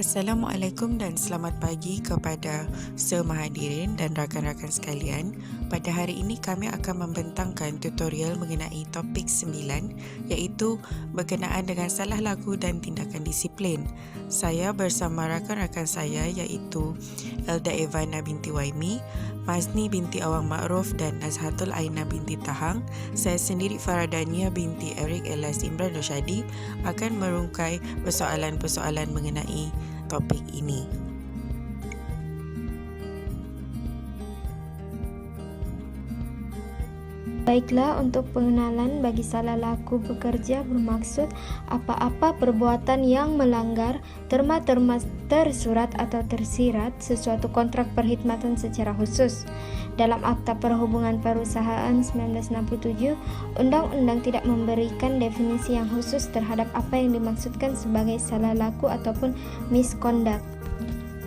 Assalamualaikum dan selamat pagi kepada semua hadirin dan rakan-rakan sekalian. Pada hari ini kami akan membentangkan tutorial mengenai topik 9 iaitu berkenaan dengan salah laku dan tindakan disiplin. Saya bersama rakan-rakan saya iaitu Elda Evana binti Waimi, Mazni binti Awang Ma'ruf dan Nazhatul Aina binti Tahang. Saya sendiri Faradania binti Eric Elias Imran Roshadi akan merungkai persoalan-persoalan mengenai topik ini. Baiklah, untuk pengenalan bagi salah laku bekerja bermaksud apa-apa perbuatan yang melanggar terma-terma tersurat atau tersirat sesuatu kontrak perkhidmatan secara khusus. Dalam Akta Perhubungan Perusahaan 1967, Undang-Undang tidak memberikan definisi yang khusus terhadap apa yang dimaksudkan sebagai salah laku ataupun misconduct.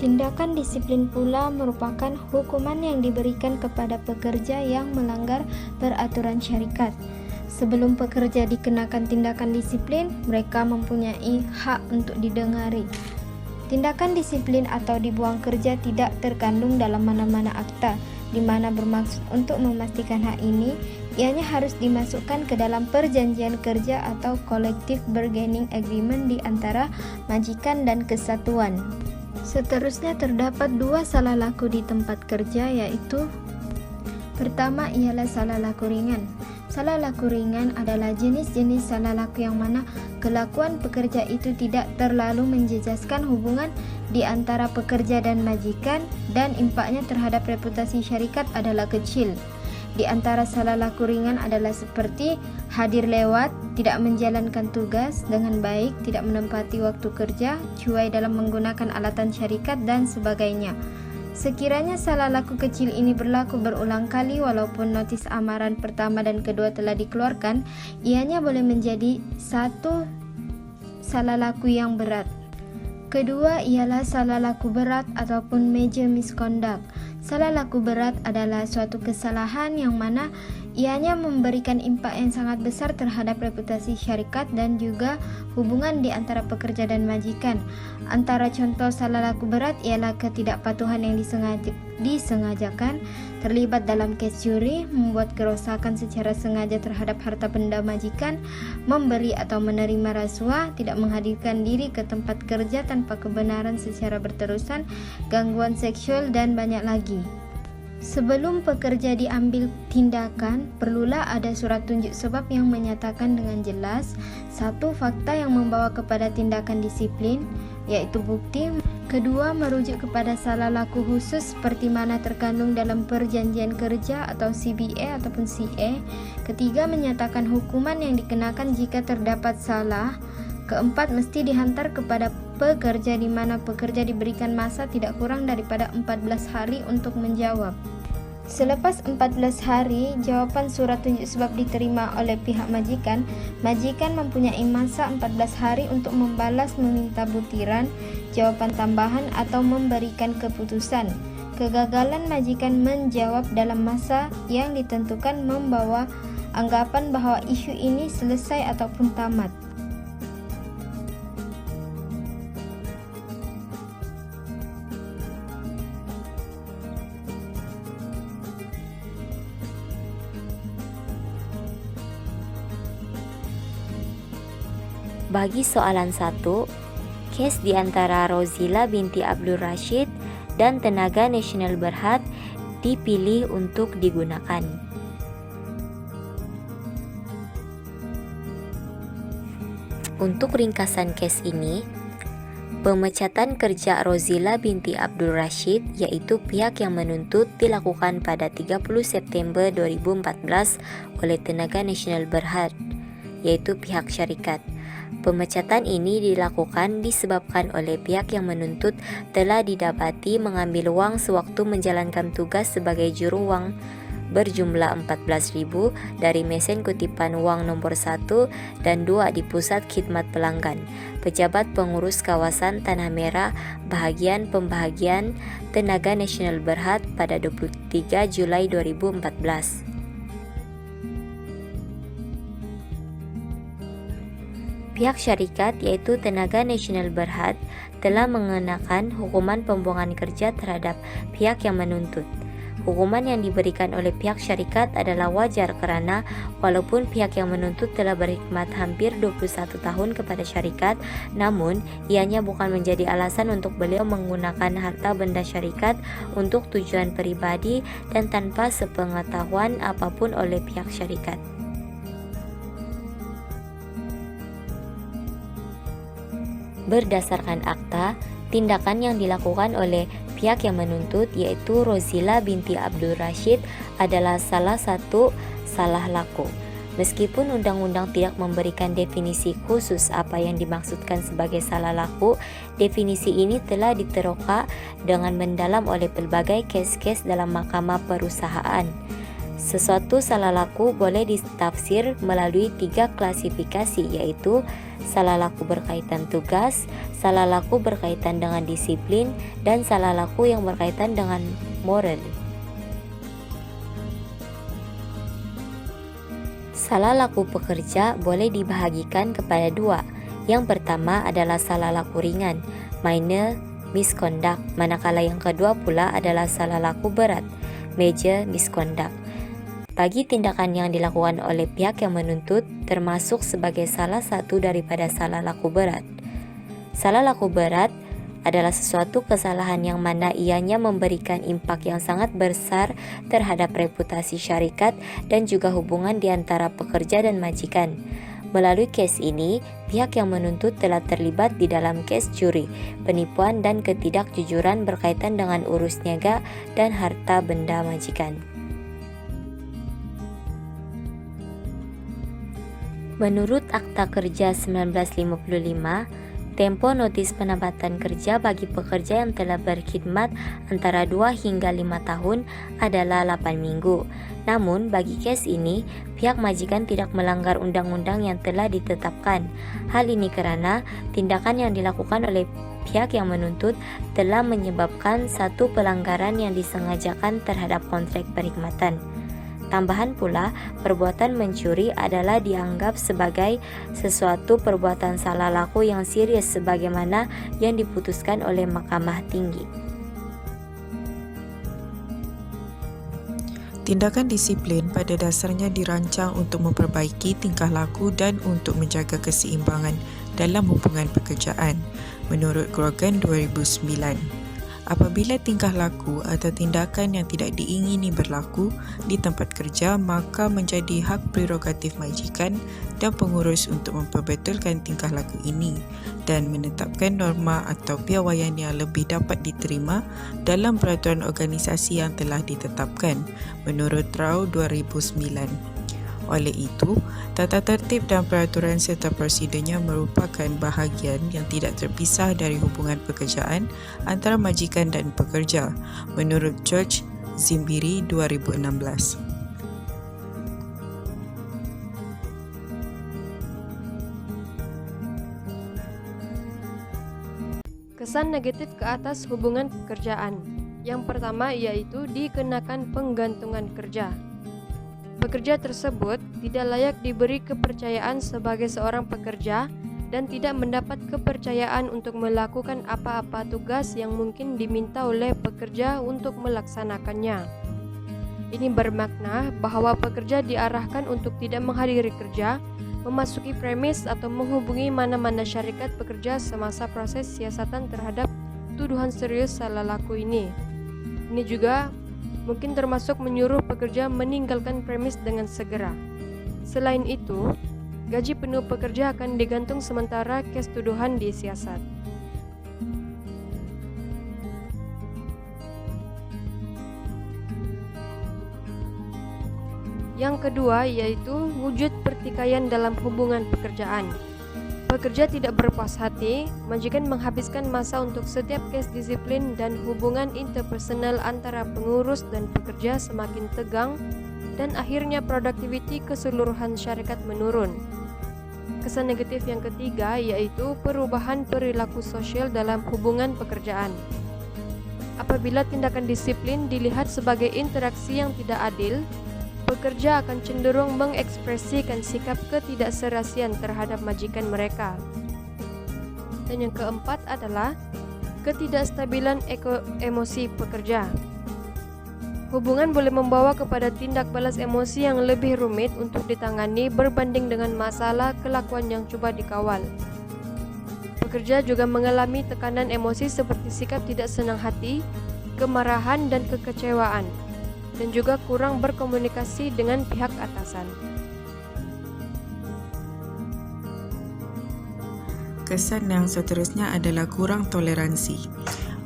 Tindakan disiplin pula merupakan hukuman yang diberikan kepada pekerja yang melanggar peraturan syarikat. Sebelum pekerja dikenakan tindakan disiplin, mereka mempunyai hak untuk didengari. Tindakan disiplin atau dibuang kerja tidak terkandung dalam mana-mana akta, di mana bermaksud untuk memastikan hak ini, ianya harus dimasukkan ke dalam perjanjian kerja atau collective bargaining agreement di antara majikan dan kesatuan. Seterusnya terdapat dua salah laku di tempat kerja, yaitu pertama ialah salah laku ringan. Salah laku ringan adalah jenis-jenis salah laku yang mana kelakuan pekerja itu tidak terlalu menjejaskan hubungan di antara pekerja dan majikan dan impaknya terhadap reputasi syarikat adalah kecil. Di antara salah laku ringan adalah seperti hadir lewat, tidak menjalankan tugas dengan baik, tidak menempati waktu kerja, cuai dalam menggunakan alatan syarikat, dan sebagainya. Sekiranya salah laku kecil ini berlaku berulang kali walaupun notis amaran pertama dan kedua telah dikeluarkan, ianya boleh menjadi satu salah laku yang berat. Kedua ialah salah laku berat ataupun major misconduct. Salah laku berat adalah suatu kesalahan yang mana ianya memberikan impak yang sangat besar terhadap reputasi syarikat dan juga hubungan di antara pekerja dan majikan. Antara contoh salah laku berat ialah ketidakpatuhan yang disengajakan, terlibat dalam kes juri, membuat kerosakan secara sengaja terhadap harta benda majikan, memberi atau menerima rasuah, tidak menghadirkan diri ke tempat kerja tanpa kebenaran secara berterusan, gangguan seksual, dan banyak lagi. Sebelum pekerja diambil tindakan, perlulah ada surat tunjuk sebab yang menyatakan dengan jelas satu fakta yang membawa kepada tindakan disiplin, yaitu bukti. Kedua, merujuk kepada salah laku khusus seperti mana terkandung dalam perjanjian kerja atau CBA ataupun CA. Ketiga, menyatakan hukuman yang dikenakan jika terdapat salah. Keempat, mesti dihantar kepada pekerja di mana pekerja diberikan masa tidak kurang daripada 14 hari untuk menjawab. Selepas 14 hari, jawaban surat tunjuk sebab diterima oleh pihak majikan, majikan mempunyai masa 14 hari untuk membalas, meminta butiran, jawaban tambahan atau memberikan keputusan. Kegagalan majikan menjawab dalam masa yang ditentukan membawa anggapan bahwa isu ini selesai ataupun tamat. Bagi soalan 1, kes di antara Rozila binti Abdul Rashid dan Tenaga Nasional Berhad dipilih untuk digunakan. Untuk ringkasan kes ini, pemecatan kerja Rozila binti Abdul Rashid, yaitu pihak yang menuntut, dilakukan pada 30 September 2014 oleh Tenaga Nasional Berhad, yaitu pihak syarikat. Pemecatan ini dilakukan disebabkan oleh pihak yang menuntut telah didapati mengambil wang sewaktu menjalankan tugas sebagai juru wang berjumlah 14.000 dari mesin kutipan wang nomor 1 dan 2 di Pusat Khidmat Pelanggan, pejabat pengurus kawasan Tanah Merah, bahagian pembahagian Tenaga Nasional Berhad pada 23 Julai 2014. Pihak syarikat yaitu Tenaga Nasional Berhad telah mengenakan hukuman pembuangan kerja terhadap pihak yang menuntut. Hukuman yang diberikan oleh pihak syarikat adalah wajar karena walaupun pihak yang menuntut telah berkhidmat hampir 21 tahun kepada syarikat, namun ianya bukan menjadi alasan untuk beliau menggunakan harta benda syarikat untuk tujuan pribadi dan tanpa sepengetahuan apapun oleh pihak syarikat. Berdasarkan akta, tindakan yang dilakukan oleh pihak yang menuntut yaitu Rozila binti Abdul Rashid adalah salah satu salah laku. Meskipun undang-undang tidak memberikan definisi khusus apa yang dimaksudkan sebagai salah laku, definisi ini telah diteroka dengan mendalam oleh pelbagai kes-kes dalam mahkamah perusahaan. Sesuatu salah laku boleh ditafsir melalui 3 klasifikasi yaitu salah laku berkaitan tugas, salah laku berkaitan dengan disiplin, dan salah laku yang berkaitan dengan moral. Salah laku pekerja boleh dibahagikan kepada 2. Yang pertama adalah salah laku ringan, minor misconduct, manakala yang kedua pula adalah salah laku berat, major misconduct. Bagi tindakan yang dilakukan oleh pihak yang menuntut termasuk sebagai salah satu daripada salah laku berat. Salah laku berat adalah sesuatu kesalahan yang mana ianya memberikan impak yang sangat besar terhadap reputasi syarikat dan juga hubungan di antara pekerja dan majikan. Melalui kes ini, pihak yang menuntut telah terlibat di dalam kes curi, penipuan dan ketidakjujuran berkaitan dengan urus niaga dan harta benda majikan. Menurut Akta Kerja 1955, tempo notis penempatan kerja bagi pekerja yang telah berkhidmat antara 2 hingga 5 tahun adalah 8 minggu. Namun, bagi kes ini, pihak majikan tidak melanggar undang-undang yang telah ditetapkan. Hal ini karena tindakan yang dilakukan oleh pihak yang menuntut telah menyebabkan satu pelanggaran yang disengajakan terhadap kontrak perkhidmatan. Tambahan pula, perbuatan mencuri adalah dianggap sebagai sesuatu perbuatan salah laku yang serius sebagaimana yang diputuskan oleh Mahkamah Tinggi. Tindakan disiplin pada dasarnya dirancang untuk memperbaiki tingkah laku dan untuk menjaga keseimbangan dalam hubungan pekerjaan, menurut Grogan 2009. Apabila tingkah laku atau tindakan yang tidak diingini berlaku di tempat kerja, maka menjadi hak prerogatif majikan dan pengurus untuk memperbetulkan tingkah laku ini dan menetapkan norma atau piawaian yang lebih dapat diterima dalam peraturan organisasi yang telah ditetapkan, menurut Rau 2009. Oleh itu, tata tertib dan peraturan serta prosedurnya merupakan bahagian yang tidak terpisah dari hubungan pekerjaan antara majikan dan pekerja, menurut George Zimbiri 2016. Kesan negatif ke atas hubungan pekerjaan. Yang pertama yaitu dikenakan penggantungan kerja. Pekerja tersebut tidak layak diberi kepercayaan sebagai seorang pekerja dan tidak mendapat kepercayaan untuk melakukan apa-apa tugas yang mungkin diminta oleh pekerja untuk melaksanakannya. Ini bermakna bahwa pekerja diarahkan untuk tidak menghadiri kerja, memasuki premis atau menghubungi mana-mana syarikat pekerja semasa proses siasatan terhadap tuduhan serius salah laku ini. Ini juga mungkin termasuk menyuruh pekerja meninggalkan premis dengan segera. Selain itu, gaji penuh pekerja akan digantung sementara kes tuduhan disiasat. Yang kedua yaitu wujud pertikaian dalam hubungan pekerjaan. Pekerja tidak berpuas hati, majikan menghabiskan masa untuk setiap kes disiplin dan hubungan interpersonal antara pengurus dan pekerja semakin tegang dan akhirnya produktiviti keseluruhan syarikat menurun. Kesan negatif yang ketiga yaitu perubahan perilaku sosial dalam hubungan pekerjaan. Apabila tindakan disiplin dilihat sebagai interaksi yang tidak adil, pekerja akan cenderung mengekspresikan sikap ketidakserasian terhadap majikan mereka. Dan yang keempat adalah ketidakstabilan emosi pekerja. Hubungan boleh membawa kepada tindak balas emosi yang lebih rumit untuk ditangani berbanding dengan masalah kelakuan yang coba dikawal. Pekerja juga mengalami tekanan emosi seperti sikap tidak senang hati, kemarahan dan kekecewaan, dan juga kurang berkomunikasi dengan pihak atasan. Kesan yang seterusnya adalah kurang toleransi.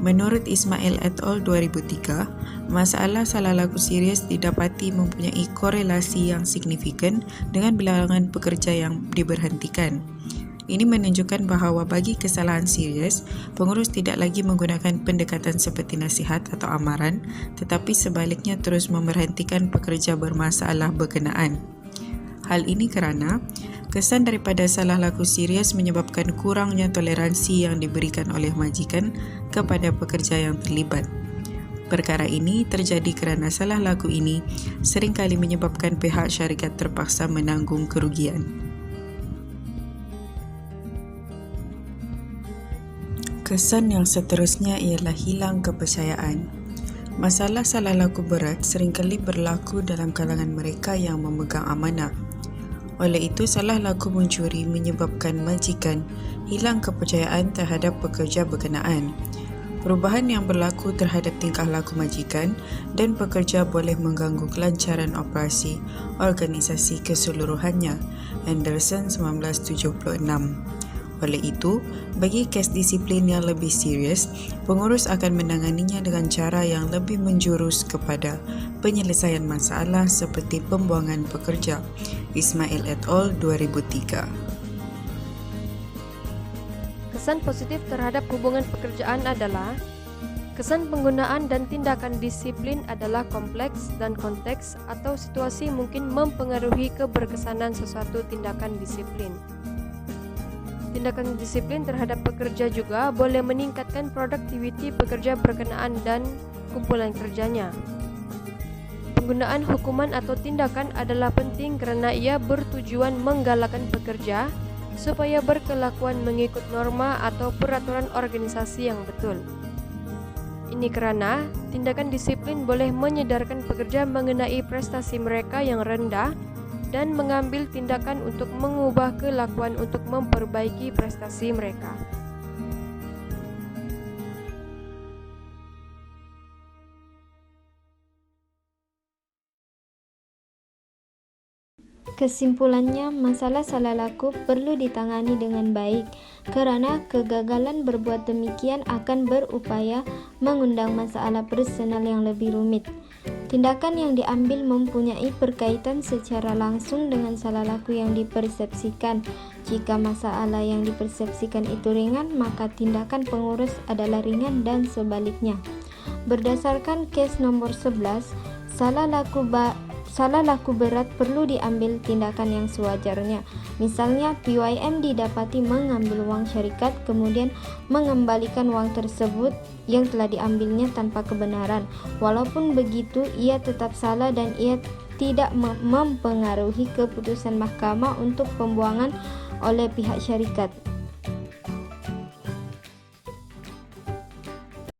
Menurut Ismail et al. 2003, masalah salah laku serius didapati mempunyai korelasi yang signifikan dengan bilangan pekerja yang diberhentikan. Ini menunjukkan bahawa bagi kesalahan serius, pengurus tidak lagi menggunakan pendekatan seperti nasihat atau amaran, tetapi sebaliknya terus memberhentikan pekerja bermasalah berkenaan. Hal ini kerana kesan daripada salah laku serius menyebabkan kurangnya toleransi yang diberikan oleh majikan kepada pekerja yang terlibat. Perkara ini terjadi kerana salah laku ini seringkali menyebabkan pihak syarikat terpaksa menanggung kerugian. Kesan yang seterusnya ialah hilang kepercayaan. Masalah salah laku berat seringkali berlaku dalam kalangan mereka yang memegang amanah. Oleh itu, salah laku mencuri menyebabkan majikan hilang kepercayaan terhadap pekerja berkenaan. Perubahan yang berlaku terhadap tingkah laku majikan dan pekerja boleh mengganggu kelancaran operasi organisasi keseluruhannya. Anderson 1976. Oleh itu, bagi kes disiplin yang lebih serius, pengurus akan menanganinya dengan cara yang lebih menjurus kepada penyelesaian masalah seperti pembuangan pekerja. Ismail et al. 2003. Kesan positif terhadap hubungan pekerjaan adalah kesan penggunaan dan tindakan disiplin adalah kompleks dan konteks atau situasi mungkin mempengaruhi keberkesanan sesuatu tindakan disiplin. Tindakan disiplin terhadap pekerja juga boleh meningkatkan produktiviti pekerja berkenaan dan kumpulan kerjanya. Penggunaan hukuman atau tindakan adalah penting kerana ia bertujuan menggalakkan pekerja supaya berkelakuan mengikut norma atau peraturan organisasi yang betul. Ini kerana tindakan disiplin boleh menyedarkan pekerja mengenai prestasi mereka yang rendah dan mengambil tindakan untuk mengubah kelakuan untuk memperbaiki prestasi mereka. Kesimpulannya, masalah salah laku perlu ditangani dengan baik kerana kegagalan berbuat demikian akan berupaya mengundang masalah personal yang lebih rumit. Tindakan yang diambil mempunyai berkaitan secara langsung dengan salah laku yang dipersepsikan. Jika masalah yang dipersepsikan itu ringan, maka tindakan pengurus adalah ringan dan sebaliknya. Berdasarkan kes nomor 11, salah laku berat perlu diambil tindakan yang sewajarnya. Misalnya, PYM didapati mengambil wang syarikat kemudian mengembalikan wang tersebut yang telah diambilnya tanpa kebenaran. Walaupun begitu, ia tetap salah dan ia tidak mempengaruhi keputusan mahkamah untuk pembuangan oleh pihak syarikat.